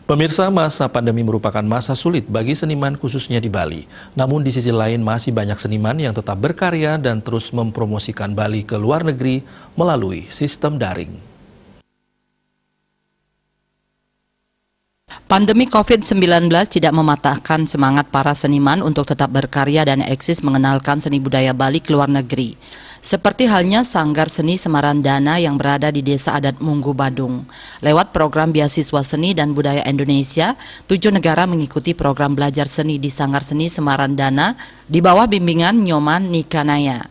Pemirsa, masa pandemi merupakan masa sulit bagi seniman khususnya di Bali. Namun di sisi lain masih banyak seniman yang tetap berkarya dan terus mempromosikan Bali ke luar negeri melalui sistem daring. Pandemi COVID-19 tidak mematahkan semangat para seniman untuk tetap berkarya dan eksis mengenalkan seni budaya Bali ke luar negeri. Seperti halnya Sanggar Seni Semarandana yang berada di Desa Adat Munggu, Badung. Lewat program Beasiswa Seni dan Budaya Indonesia, 7 negara mengikuti program belajar seni di Sanggar Seni Semarandana di bawah bimbingan Nyoman Nikanaya.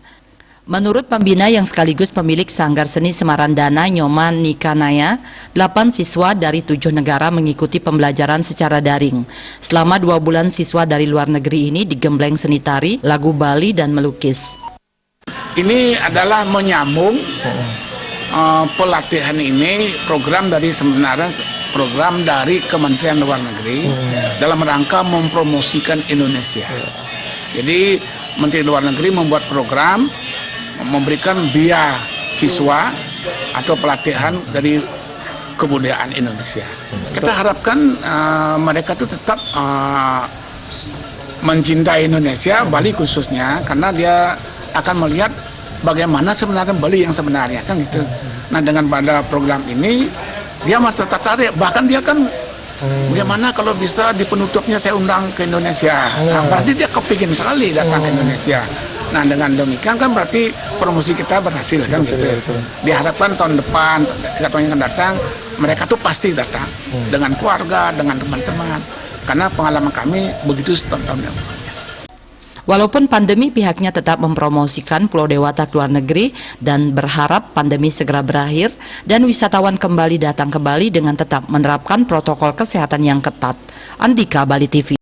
Menurut pembina yang sekaligus pemilik Sanggar Seni Semarandana, Nyoman Nikanaya, 8 siswa dari 7 negara mengikuti pembelajaran secara daring. Selama 2 bulan siswa dari luar negeri ini digembleng seni tari, lagu Bali, dan melukis. Ini adalah menyambung pelatihan ini program dari sebenarnya program dari Kementerian Luar Negeri dalam rangka mempromosikan Indonesia. Jadi Menteri Luar Negeri membuat program memberikan beasiswa atau pelatihan dari kebudayaan Indonesia. Kita harapkan mereka itu tetap mencintai Indonesia, Bali khususnya, karena dia akan melihat bagaimana sebenarnya Bali yang sebenarnya, kan gitu. Nah, dengan pada program ini dia masih tertarik, bahkan dia kan bagaimana kalau bisa di penutupnya saya undang ke Indonesia. Nah, berarti dia kepingin sekali datang ke Indonesia. Nah, dengan demikian kan berarti promosi kita berhasil, kan gitu. Diharapkan tahun depan, 3 tahun yang akan datang, mereka tuh pasti datang dengan keluarga, dengan teman-teman, karena pengalaman kami begitu setahun yang lalu. Walaupun pandemi, pihaknya tetap mempromosikan Pulau Dewata ke luar negeri dan berharap pandemi segera berakhir dan wisatawan kembali datang ke Bali dengan tetap menerapkan protokol kesehatan yang ketat. Andika, Bali TV.